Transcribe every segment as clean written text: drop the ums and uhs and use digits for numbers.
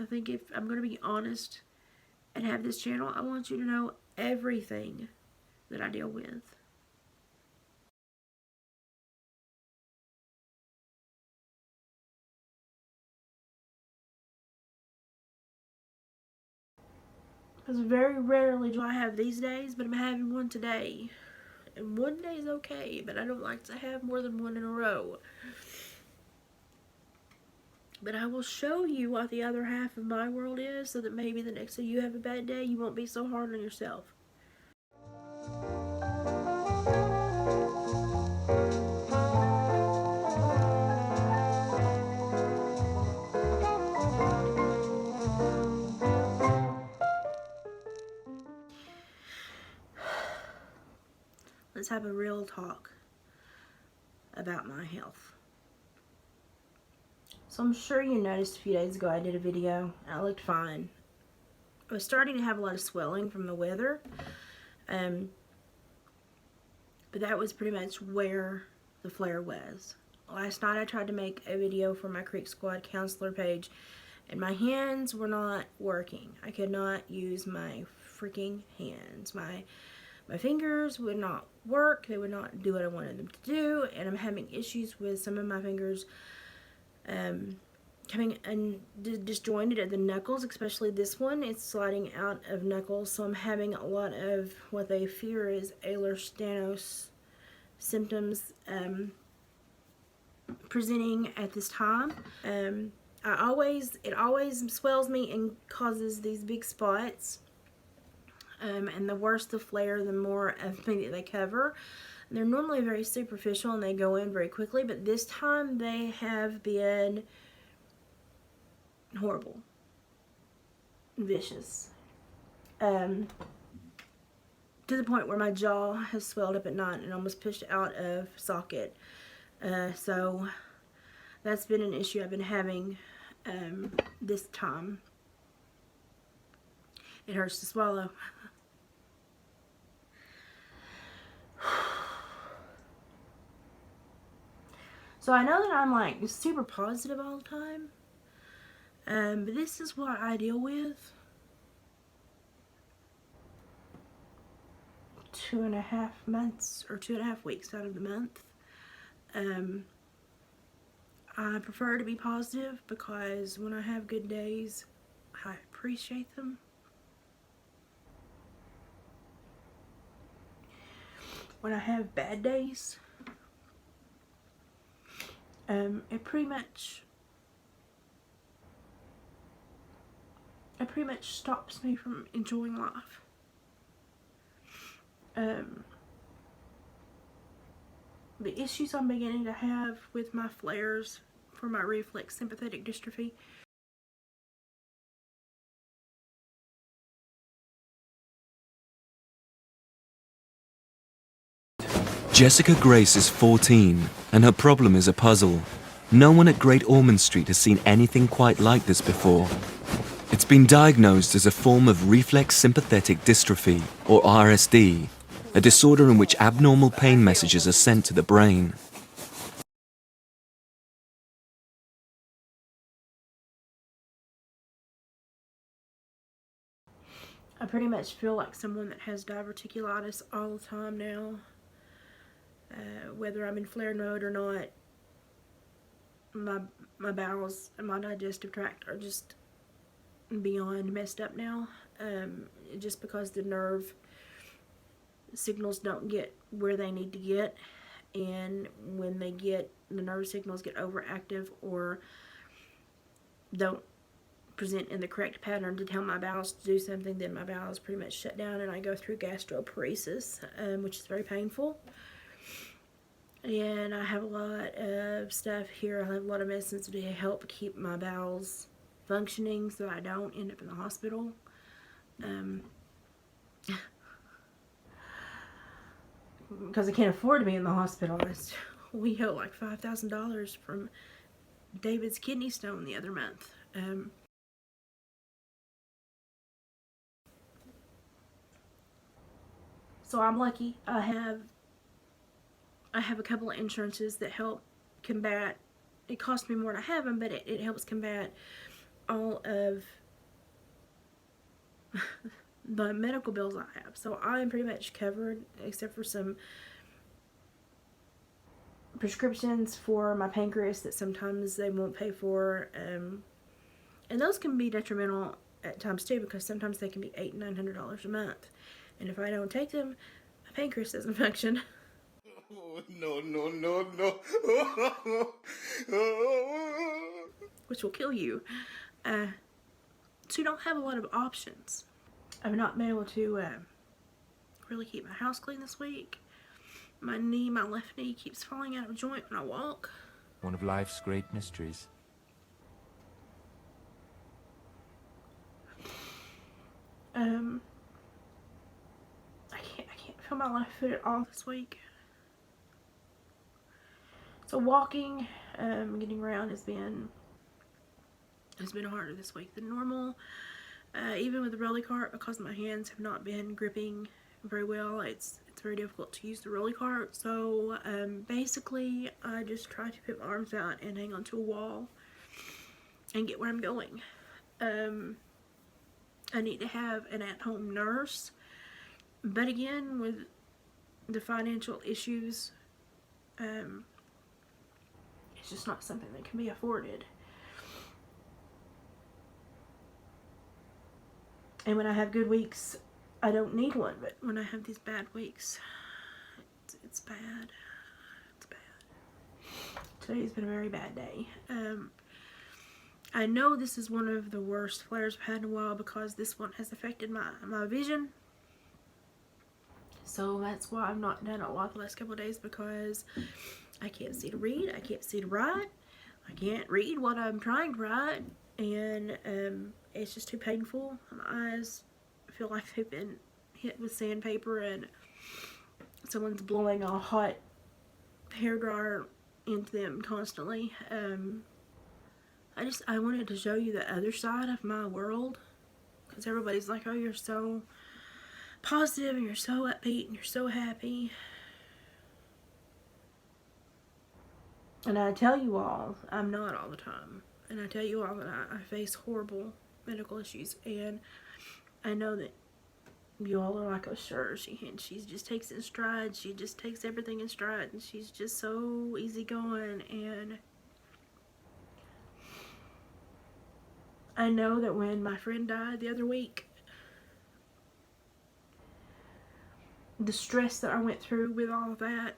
I think if I'm going to be honest and have this channel, I want you to know everything that I deal with. Because very rarely do I have these days, but I'm having one today. And one day is okay, but I don't like to have more than one in a row. But I will show you what the other half of my world is, so that maybe the next time you have a bad day, you won't be so hard on yourself. Let's have a real talk about my health. So I'm sure you noticed a few days ago I did a video and I looked fine. I was starting to have a lot of swelling from the weather, but that was pretty much where the flare was. Last night I tried to make a video for my Creek Squad counselor page and my hands were not working. I could not use my freaking hands. My fingers would not work. They would not do what I wanted them to do, and I'm having issues with some of my fingers coming disjointed at the knuckles, especially this one. It's sliding out of knuckles, so I'm having a lot of what they fear is Ehlers-Danlos symptoms presenting at this time. It always swells me and causes these big spots. And the worse the flare, the more of me that they cover. They're normally very superficial and they go in very quickly, but this time they have been horrible, vicious, to the point where my jaw has swelled up at night and almost pushed out of socket. So that's been an issue I've been having this time. It hurts to swallow. So I know that I'm like super positive all the time, but this is what I deal with. 2.5 months or 2.5 weeks out of the month. I prefer to be positive because when I have good days, I appreciate them. When I have bad days, it pretty much stops me from enjoying life. The issues I'm beginning to have with my flares for my reflex sympathetic dystrophy. Jessica Grace is 14, and her problem is a puzzle. No one at Great Ormond Street has seen anything quite like this before. It's been diagnosed as a form of Reflex Sympathetic Dystrophy, or RSD, a disorder in which abnormal pain messages are sent to the brain. I pretty much feel like someone that has diverticulitis all the time now. Whether I'm in flare mode or not, my bowels and my digestive tract are just beyond messed up now. Just because the nerve signals don't get where they need to get, and when they get, the nerve signals get overactive or don't present in the correct pattern to tell my bowels to do something, then my bowels pretty much shut down and I go through gastroparesis, which is very painful. And I have a lot of stuff here. I have a lot of medicines to help keep my bowels functioning so I don't end up in the hospital. Because I can't afford to be in the hospital. We owe like $5,000 from David's kidney stone the other month. So I'm lucky. I have a couple of insurances that help combat. It costs me more to have them, but it helps combat all of the medical bills I have. So I'm pretty much covered except for some prescriptions for my pancreas that sometimes they won't pay for. And those can be detrimental at times too, because sometimes they can be $800 and $900 a month. And if I don't take them, my pancreas doesn't function. Oh, no. Which will kill you. So you don't have a lot of options. I've not been able to really keep my house clean this week. My left knee keeps falling out of joint when I walk. One of life's great mysteries. I can't feel my left foot at all this week. So walking, getting around has been harder this week than normal. Even with the rolly cart, because my hands have not been gripping very well, it's very difficult to use the rolly cart. So basically I just try to put my arms out and hang onto a wall and get where I'm going. I need to have an at-home nurse, but again, with the financial issues, it's just not something that can be afforded. And when I have good weeks, I don't need one, but when I have these bad weeks, it's bad. It's bad. Today's been a very bad day. I know this is one of the worst flares I've had in a while because this one has affected my vision. So that's why I've not done a lot the last couple of days, because I can't see to read, I can't see to write, I can't read what I'm trying to write, and it's just too painful. My eyes feel like they've been hit with sandpaper and someone's blowing a hot hairdryer into them constantly. I wanted to show you the other side of my world, because everybody's like, oh, you're so positive and you're so upbeat and you're so happy. And I tell you all, I'm not all the time. And I tell you all that I face horrible medical issues, and I know that you all are like, oh sure, she just takes it in stride, she just takes everything in stride, and she's just so easygoing. And I know that when my friend died the other week, the stress that I went through with all of that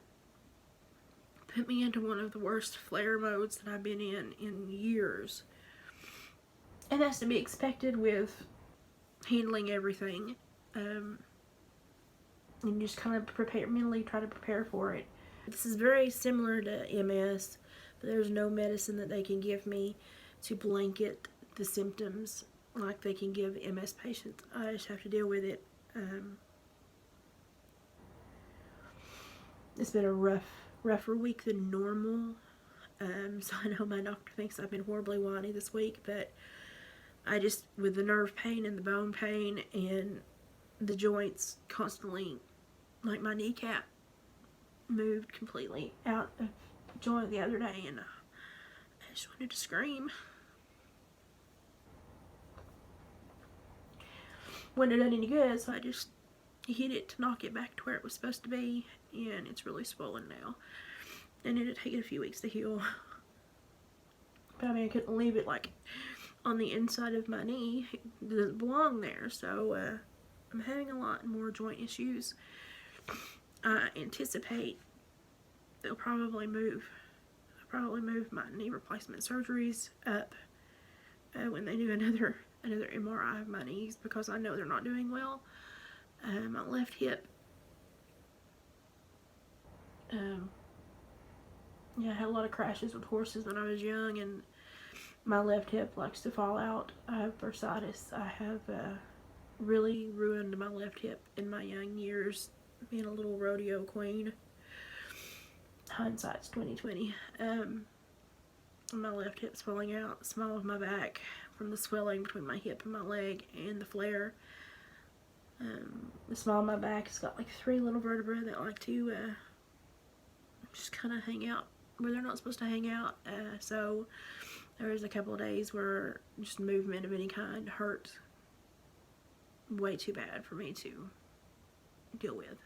put me into one of the worst flare modes that I've been in years. And that's to be expected with handling everything. And just kind of mentally try to prepare for it. This is very similar to MS, but there's no medicine that they can give me to blanket the symptoms like they can give MS patients. I just have to deal with it. It's been a rougher week than normal. So I know my doctor thinks I've been horribly whiny this week, but I just, with the nerve pain and the bone pain and the joints constantly, like my kneecap moved completely out of joint the other day, and I just wanted to scream. Wouldn't have done any good, so I just hit it to knock it back to where it was supposed to be, and it's really swollen now. And it'll take it a few weeks to heal. But I mean, I couldn't leave it like on the inside of my knee. It doesn't belong there, so I'm having a lot more joint issues. I anticipate they'll probably move my knee replacement surgeries up when they do another MRI of my knees, because I know they're not doing well. My left hip, yeah, I had a lot of crashes with horses when I was young, and my left hip likes to fall out. I have bursitis. I have really ruined my left hip in my young years, being a little rodeo queen. Hindsight's 2020. My left hip's falling out, the small of my back from the swelling between my hip and my leg and the flare. The small of my back has got like 3 little vertebrae that like to just kind of hang out where they're not supposed to hang out. So There was a couple of days where just movement of any kind hurt way too bad for me to deal with.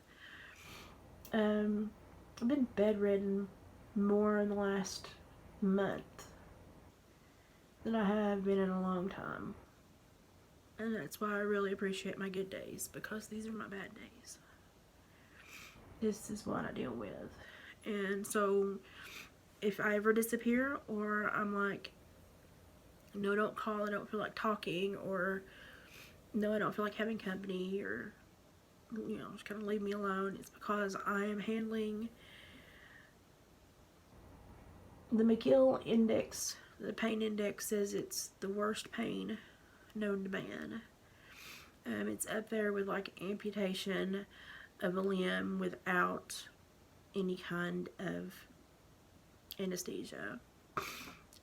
I've been bedridden more in the last month than I have been in a long time. And that's why I really appreciate my good days, because these are my bad days. This is what I deal with. And so if I ever disappear, or I'm like, no, don't call, I don't feel like talking, or no, I don't feel like having company, or, you know, just kind of leave me alone, it's because I am handling the McGill index. The pain index says it's the worst pain known to man. It's up there with like amputation of a limb without any kind of anesthesia.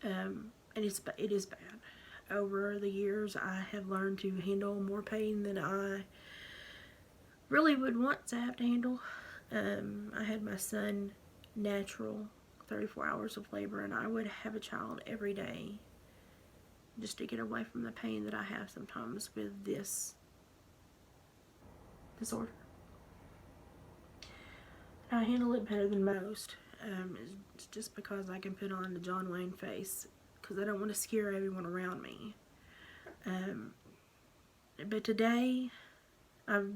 And it is bad. Over the years, I have learned to handle more pain than I really would want to have to handle. I had my son natural 34 hours of labor, and I would have a child every day just to get away from the pain that I have sometimes with this disorder. I handle it better than most. It's just because I can put on the John Wayne face, because I don't want to scare everyone around me. But today, I've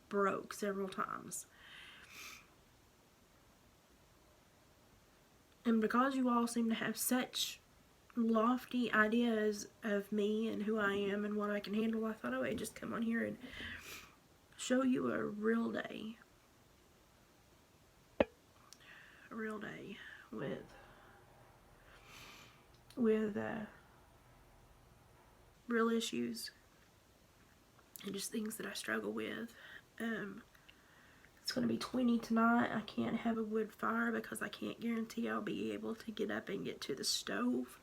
broke several times. And because you all seem to have such lofty ideas of me and who I am and what I can handle, I thought I would just come on here and show you a real day. A real day with real issues and just things that I struggle with. It's going to be 20 tonight. I can't have a wood fire because I can't guarantee I'll be able to get up and get to the stove.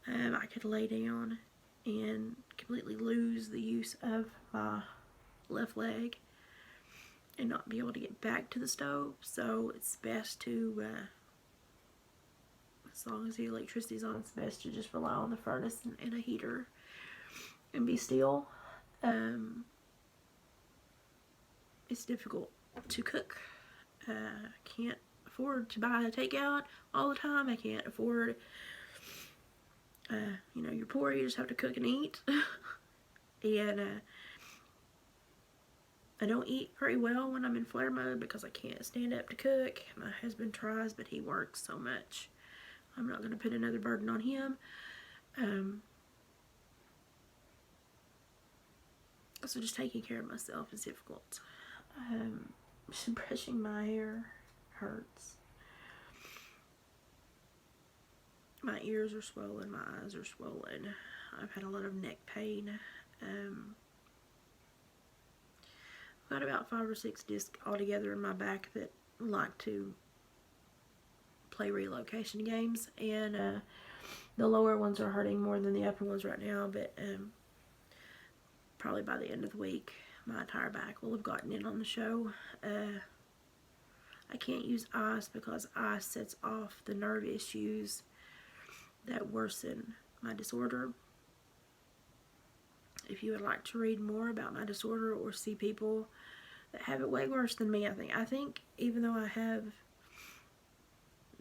I could lay down and completely lose the use of my left leg and not be able to get back to the stove. So it's best to, as long as the electricity's on, it's best to just rely on the furnace and a heater and be still. It's difficult to cook. Can't afford to buy a takeout all the time. I can't afford, you know, you're poor, you just have to cook and eat. And I don't eat very well when I'm in flare mode because I can't stand up to cook. My husband tries, but he works so much. I'm not going to put another burden on him. So just taking care of myself is difficult. Just brushing my hair hurts. My ears are swollen, my eyes are swollen. I've had a lot of neck pain. I've got about 5 or 6 discs altogether in my back that like to play relocation games, and the lower ones are hurting more than the upper ones right now, but probably by the end of the week my entire back will have gotten in on the show. I can't use ice because ice sets off the nerve issues that worsen my disorder. If you would like to read more about my disorder or see people that have it way worse than me, I think even though I have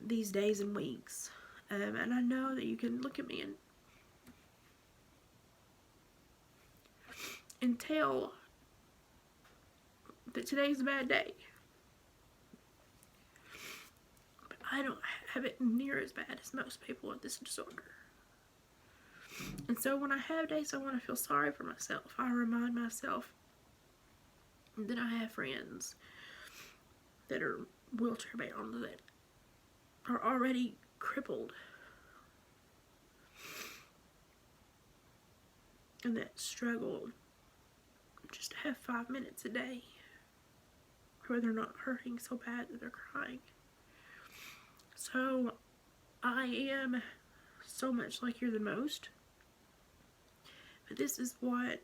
these days and weeks, and I know that you can look at me and tell that today's a bad day, but I don't have it near as bad as most people with this disorder. And so when I have days I want to feel sorry for myself, I remind myself that I have friends that are wheelchair bound, that are already crippled, and that struggle just to have 5 minutes a day where they're not hurting so bad that they're crying. So I am so much like You're the Most, but this is what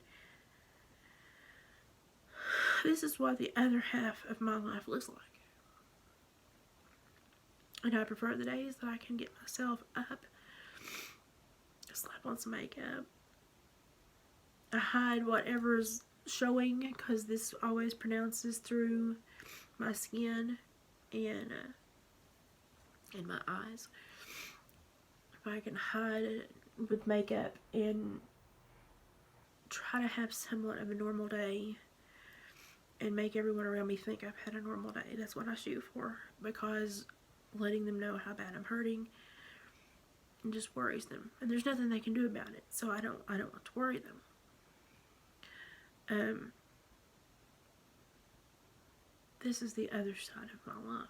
the other half of my life looks like. And I prefer the days that I can get myself up slap on some makeup. I hide whatever's showing because this always pronounces through my skin and in my eyes. If I can hide it with makeup and try to have somewhat of a normal day and make everyone around me think I've had a normal day, that's what I shoot for, because letting them know how bad I'm hurting just worries them, and there's nothing they can do about it. So I don't want to worry them. This is the other side of my life.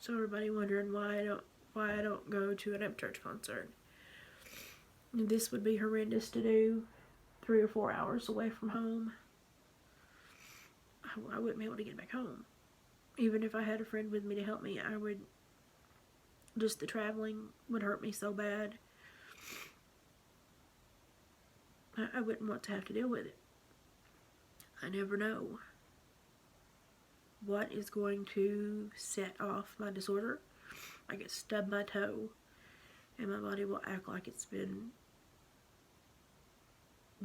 So everybody wondering why I don't go to an Upchurch concert. This would be horrendous to do 3 or 4 hours away from home. I wouldn't be able to get back home. Even if I had a friend with me to help me, just the traveling would hurt me so bad. I wouldn't want to have to deal with it. I never know what is going to set off my disorder. I get stubbed my toe and my body will act like it's been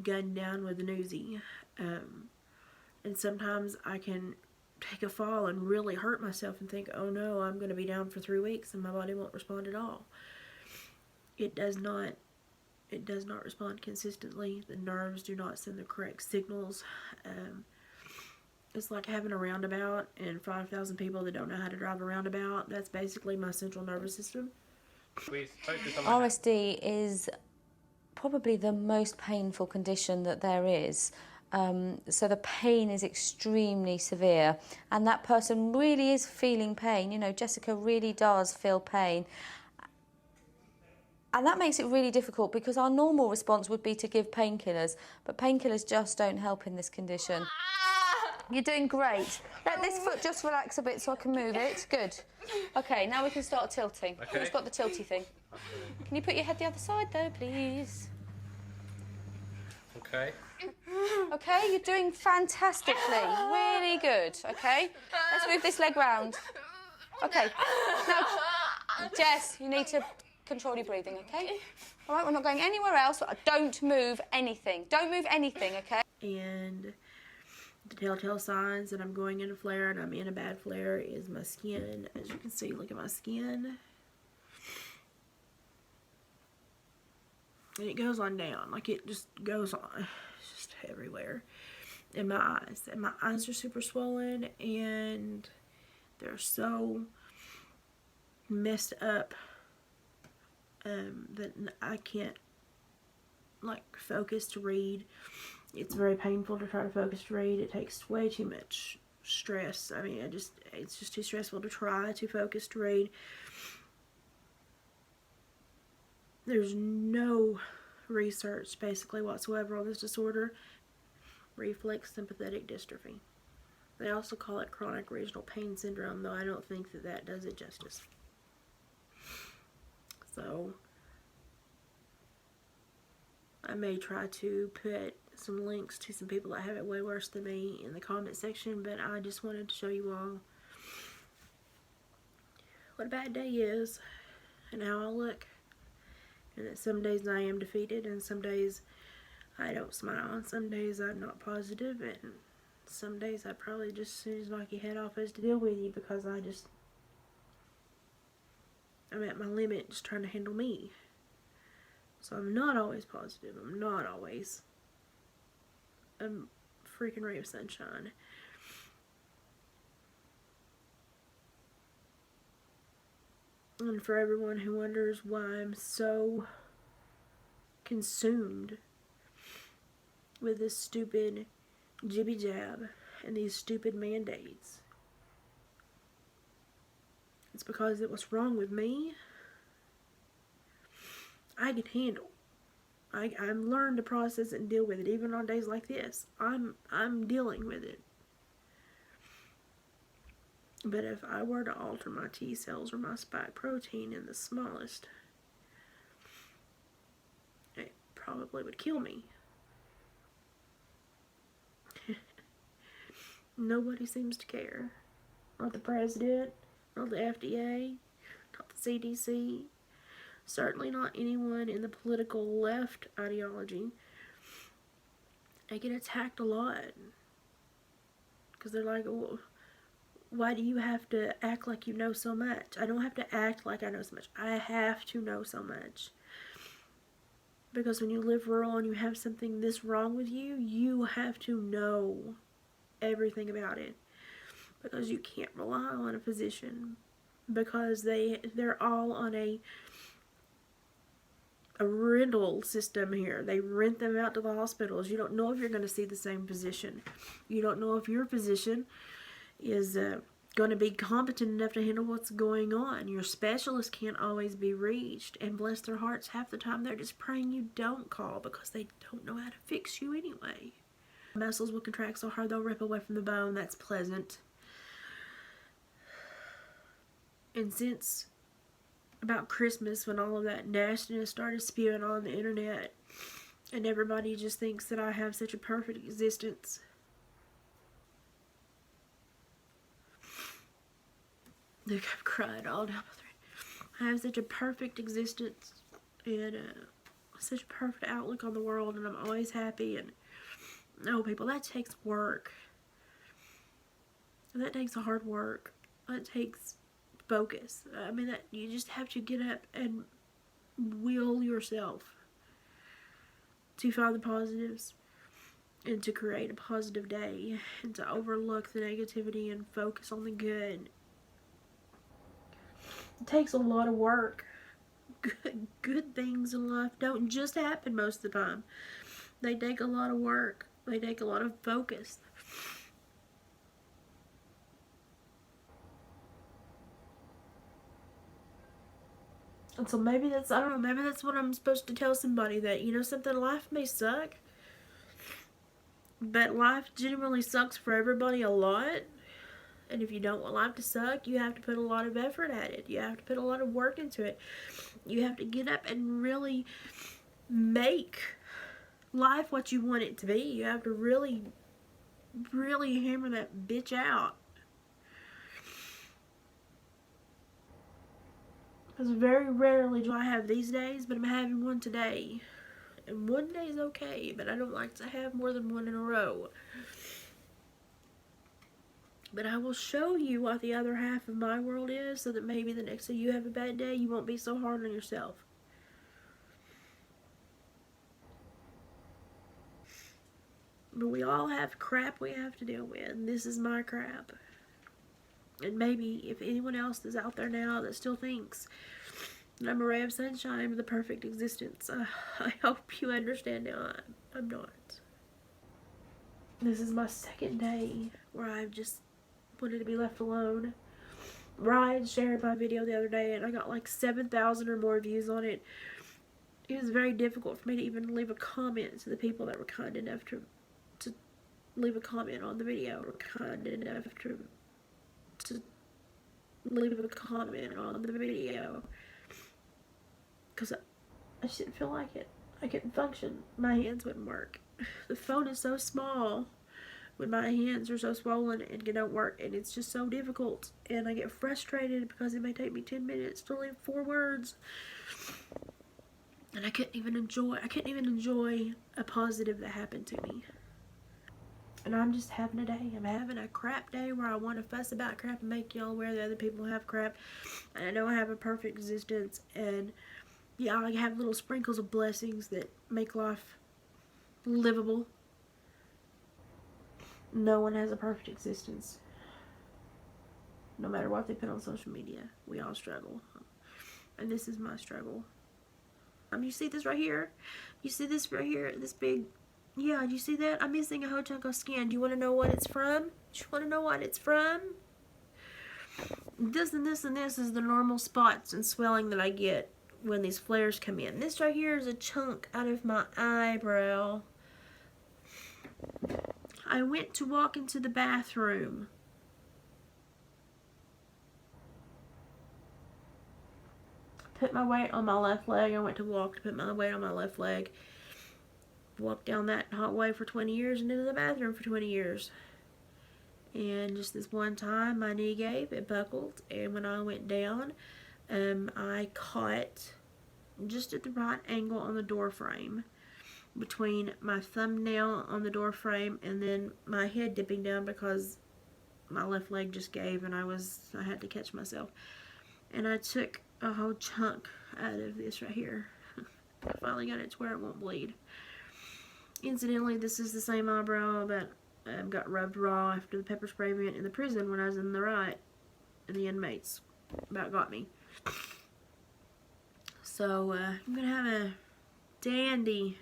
gunned down with an Uzi. And sometimes I can take a fall and really hurt myself and think, oh no, I'm going to be down for 3 weeks and my body won't respond at all. It does not respond consistently. The nerves do not send the correct signals. It's like having a roundabout and 5,000 people that don't know how to drive a roundabout. That's basically my central nervous system. Please focus on RSD is probably the most painful condition that there is. So the pain is extremely severe, and that person really is feeling pain. You know, Jessica really does feel pain. And that makes it really difficult because our normal response would be to give painkillers, but painkillers just don't help in this condition. You're doing great. Let this foot just relax a bit so I can move it. Good. Okay, now we can start tilting. Okay. Who's got the tilty thing? Can you put your head the other side though, please? Okay. Okay, you're doing fantastically. Really good, okay? Let's move this leg round. Okay. Now, Jess, you need to control your breathing, okay? All right, we're not going anywhere else. Don't move anything. Don't move anything, okay? And the telltale signs that I'm going in a flare and I'm in a bad flare is my skin. As you can see, look at my skin. And it goes on down. Like, it just goes on. It's just everywhere. And my eyes. And my eyes are super swollen. And they're so messed up that I can't, like, focus to read. It's very painful to try to focus to read. It takes way too much stress. I mean, it's just too stressful to try to focus to read. There's no research basically whatsoever on this disorder. Reflex Sympathetic Dystrophy. They also call it chronic regional pain syndrome, though I don't think that does it justice. So I may try to put some links to some people that have it way worse than me in the comment section, but I just wanted to show you all what a bad day is and how I look. And that some days I am defeated, and some days I don't smile, and some days I'm not positive, and some days I probably just as soon as knock your head off as to deal with you, because I'm at my limit just trying to handle me. So I'm not always positive. I'm not always a freaking ray of sunshine. And for everyone who wonders why I'm so consumed with this stupid jibby jab and these stupid mandates, it's because it was wrong with me. I can handle. I've learned to process it and deal with it, even on days like this. I'm dealing with it. But if I were to alter my T cells or my spike protein in the smallest, it probably would kill me. Nobody seems to care. Not the president, not the FDA, not the CDC, Certainly not anyone in the political left ideology. They get attacked a lot. Because they're like, well, why do you have to act like you know so much? I don't have to act like I know so much. I have to know so much. Because when you live rural and you have something this wrong with you, you have to know everything about it. Because you can't rely on a physician. Because they're all on a rental system here. They rent them out to the hospitals. You don't know if you're going to see the same physician. You don't know if your physician is going to be competent enough to handle what's going on. Your specialist can't always be reached, and bless their hearts, half the time they're just praying you don't call because they don't know how to fix you anyway. Muscles will contract so hard they'll rip away from the bone. That's pleasant. And since about Christmas, when all of that nastiness started spewing on the internet and everybody just thinks that I have such a perfect existence, look, I've cried all down my throat. I have such a perfect existence and such a perfect outlook on the world, and I'm always happy. And no, people, that takes work. That takes hard work. That takes focus. I mean, that you just have to get up and will yourself to find the positives and to create a positive day and to overlook the negativity and focus on the good. It takes a lot of work. Good things in life don't just happen most of the time. They take a lot of work. They take a lot of focus. And so maybe that's, I don't know, maybe that's what I'm supposed to tell somebody, that, you know something, life may suck, but life generally sucks for everybody a lot. And if you don't want life to suck, you have to put a lot of effort at it. You have to put a lot of work into it. You have to get up and really make life what you want it to be. You have to really, really hammer that bitch out. Because very rarely do I have these days, but I'm having one today. And one day is okay, but I don't like to have more than one in a row. But I will show you what the other half of my world is, so that maybe the next time you have a bad day, you won't be so hard on yourself. But we all have crap we have to deal with, and this is my crap. And maybe if anyone else is out there now that still thinks that I'm a ray of sunshine with a perfect existence, I hope you understand now I'm not. This is my second day where I've just wanted to be left alone. Ryan shared my video the other day and I got like 7,000 or more views on it. It was very difficult for me to even leave a comment to the people that were kind enough to leave a comment on the video, or kind enough to leave a comment on the video, because I just didn't feel like it. I couldn't function. My hands wouldn't work. The phone is so small when my hands are so swollen and it don't work, and it's just so difficult, and I get frustrated because it may take me 10 minutes to leave 4 words, and I couldn't even enjoy a positive that happened to me. And I'm just having a day. I'm having a crap day where I want to fuss about crap and make y'all aware that other people have crap. And I know I have a perfect existence. And yeah, I have little sprinkles of blessings that make life livable. No one has a perfect existence. No matter what they put on social media, we all struggle. And this is my struggle. You see this right here? You see this right here? This big... Yeah, do you see that? I'm missing a whole chunk of skin. Do you want to know what it's from? Do you want to know what it's from? This and this and this is the normal spots and swelling that I get when these flares come in. This right here is a chunk out of my eyebrow. I went to walk into the bathroom. Put my weight on my left leg. I went to walk to put my weight on my left leg. Walked down that hallway for 20 years and into the bathroom for 20 years. And just this one time, my knee gave, it buckled, and when I went down, I caught just at the right angle on the door frame, between my thumbnail on the door frame and then my head dipping down because my left leg just gave and I had to catch myself. And I took a whole chunk out of this right here. I finally got it to where it won't bleed. Incidentally, this is the same eyebrow that got rubbed raw after the pepper spray vent in the prison when I was in the riot, and the inmates about got me. So I'm gonna have a dandy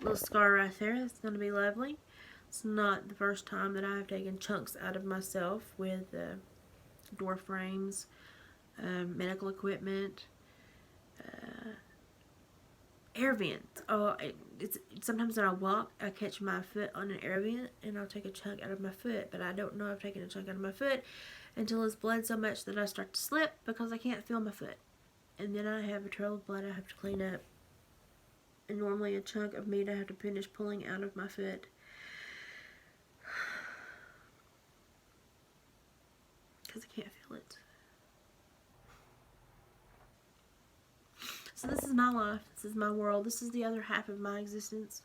little scar right there. That's gonna be lovely. It's not the first time that I have taken chunks out of myself with door frames, medical equipment, air vent. It's sometimes when I walk, I catch my foot on an air vent and I'll take a chunk out of my foot, but I don't know I've taken a chunk out of my foot until it's bled so much that I start to slip because I can't feel my foot. And then I have a trail of blood I have to clean up. And normally a chunk of meat I have to finish pulling out of my foot. Because I can't feel it. So this is my life. This is my world. This is the other half of my existence.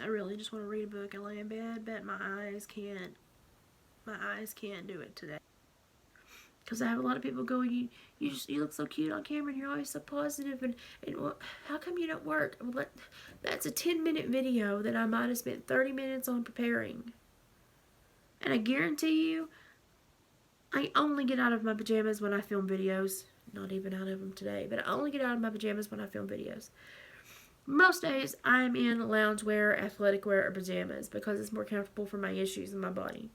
I really just want to read a book and lay in bed, but my eyes can't do it today. Because I have a lot of people go, you look so cute on camera and you're always so positive, and well, how come you don't work? Well, that's a 10-minute video that I might have spent 30 minutes on preparing. And I guarantee you, I only get out of my pajamas when I film videos. Not even out of them today, but I only get out of my pajamas when I film videos. Most days, I'm in loungewear, athletic wear, or pajamas because it's more comfortable for my issues in my body.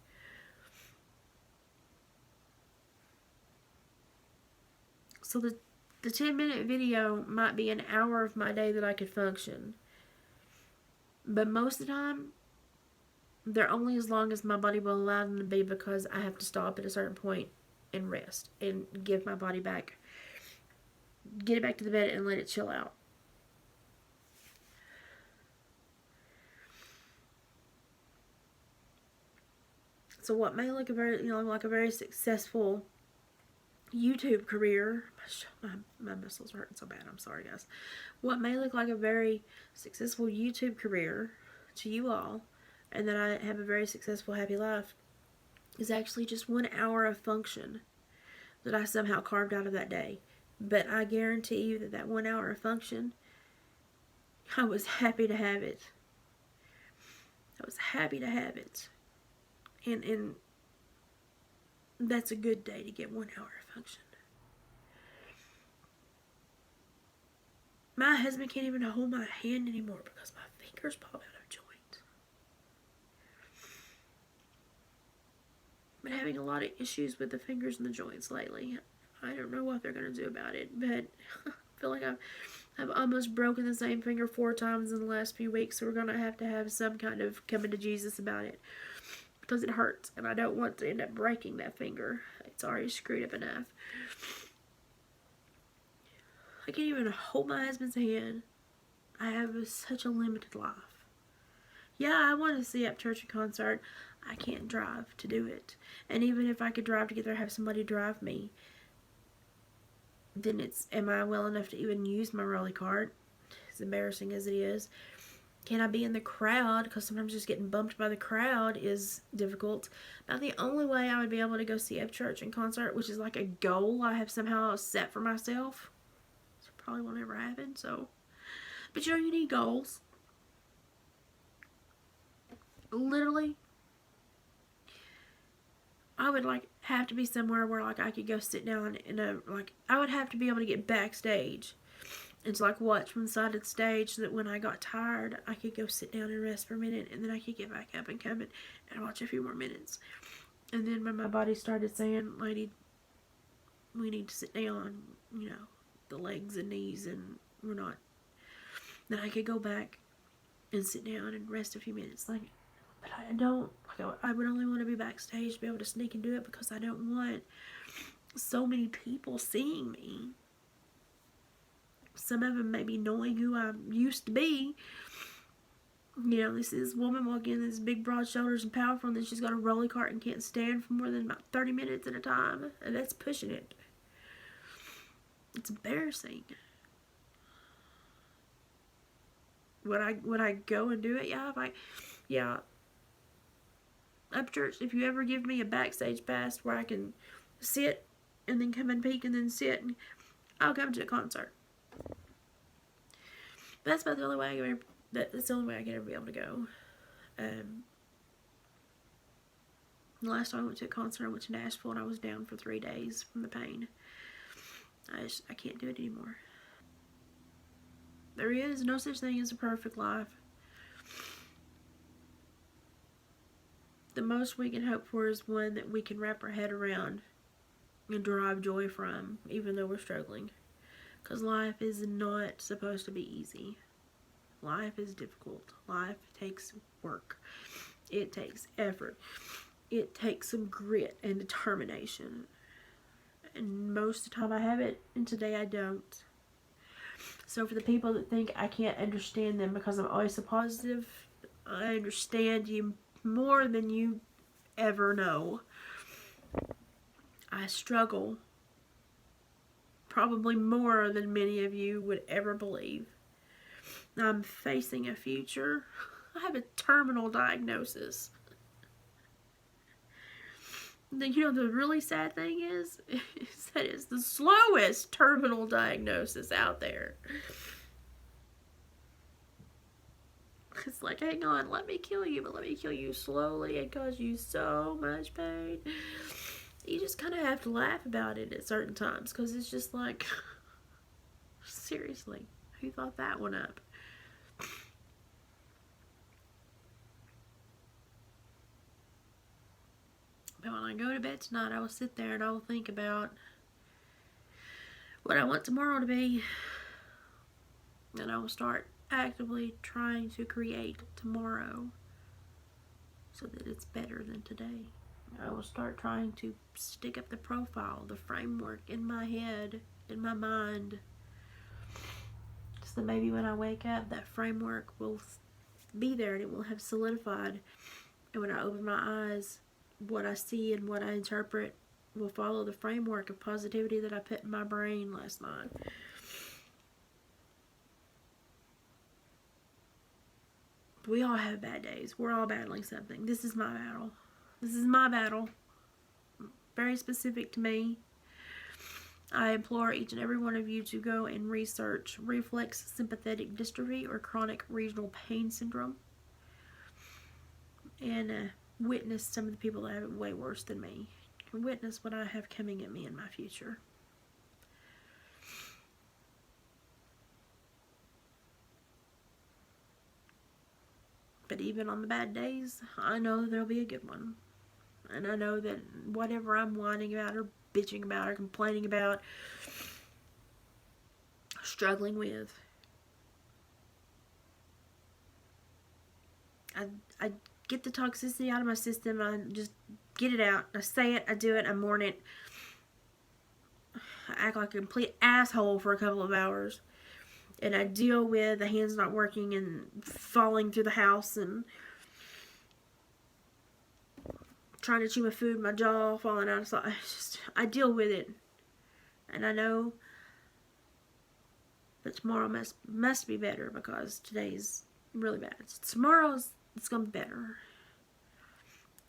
So the 10-minute video might be an hour of my day that I could function. But most of the time, they're only as long as my body will allow them to be, because I have to stop at a certain point and rest and give my body back, get it back to the bed and let it chill out. So what may look like a very successful YouTube career, my muscles are hurting so bad, I'm sorry guys. What may look like a very successful YouTube career to you all, and that I have a very successful, happy life, is actually just 1 hour of function that I somehow carved out of that day. But I guarantee you that 1 hour of function, I was happy to have it. I was happy to have it. And that's a good day to get 1 hour of function. My husband can't even hold my hand anymore because my fingers pop out of joint. I've been having a lot of issues with the fingers and the joints lately. I don't know what they're going to do about it, but I feel like I've almost broken the same finger 4 times in the last few weeks, so we're going to have some kind of coming to Jesus about it. Because it hurts, and I don't want to end up breaking that finger. It's already screwed up enough. I can't even hold my husband's hand. I have such a limited life. Yeah, I want to see Up Church and concert. I can't drive to do it. And even if I could drive to get there, have somebody drive me, then am I well enough to even use my rolly cart? As embarrassing as it is. Can I be in the crowd? Because sometimes just getting bumped by the crowd is difficult. Now, the only way I would be able to go see Up Church and concert, which is like a goal I have somehow set for myself, which probably won't ever happen, so. But you need goals. Literally, I would have to be somewhere where I could go sit down I would have to be able to get backstage. It's watch from the side of the stage so that when I got tired, I could go sit down and rest for a minute, and then I could get back up and come in and watch a few more minutes. And then when my body started saying, lady, we need to sit down, the legs and knees, and we're not, then I could go back and sit down and rest a few minutes. But I don't, I would only want to be backstage to be able to sneak and do it, because I don't want so many people seeing me. Some of them maybe knowing who I used to be. This is woman walking in, this big broad shoulders and powerful, and then she's got a rolly cart and can't stand for more than about 30 minutes at a time. And that's pushing it. It's embarrassing. Would I go and do it? Yeah. Up church, if you ever give me a backstage pass where I can sit and then come and peek and then sit, and I'll come to a concert. That's about the only way that's the only way I can ever be able to go. The last time I went to a concert, I went to Nashville and I was down for 3 days from the pain. I can't do it anymore. There is no such thing as a perfect life. The most we can hope for is one that we can wrap our head around and derive joy from, even though we're struggling. Because life is not supposed to be easy. Life is difficult. Life takes work. It takes effort. It takes some grit and determination. And most of the time I have it, and today I don't. So for the people that think I can't understand them because I'm always so positive, I understand you more than you ever know. I struggle probably more than many of you would ever believe. I'm facing a future. I have a terminal diagnosis. You know, the really sad thing is that it's the slowest terminal diagnosis out there. It's like, hang on, let me kill you, but let me kill you slowly and cause you so much pain. You just kind of have to laugh about it at certain times, because it's just like, seriously, who thought that one up? But when I go to bed tonight, I will sit there and I will think about what I want tomorrow to be. And I will start actively trying to create tomorrow so that it's better than today. I will start trying to stick up the profile, the framework in my head, in my mind. So that maybe when I wake up, that framework will be there and it will have solidified. And when I open my eyes, what I see and what I interpret will follow the framework of positivity that I put in my brain last night. We all have bad days. We're all battling something. This is my battle. This is my battle. Very specific to me. I implore each and every one of you to go and research Reflex Sympathetic Dystrophy or chronic regional pain syndrome. And witness some of the people that have it way worse than me. Witness what I have coming at me in my future. But even on the bad days, I know there'll be a good one. And I know that whatever I'm whining about or bitching about or complaining about, struggling with, I get the toxicity out of my system. I just get it out. I say it, I do it, I mourn it. I act like a complete asshole for a couple of hours. And I deal with the hands not working and falling through the house and trying to chew my food, my jaw falling out. So I deal with it. And I know that tomorrow must be better because today's really bad. So tomorrow's it's going to be better.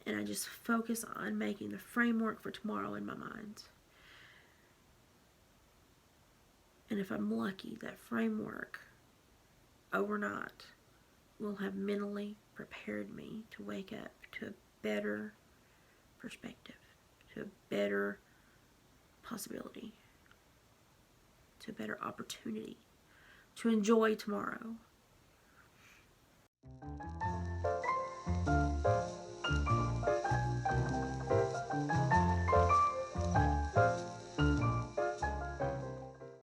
And I just focus on making the framework for tomorrow in my mind. And if I'm lucky, that framework overnight will have mentally prepared me to wake up to a better perspective, to a better possibility, to a better opportunity, to enjoy tomorrow.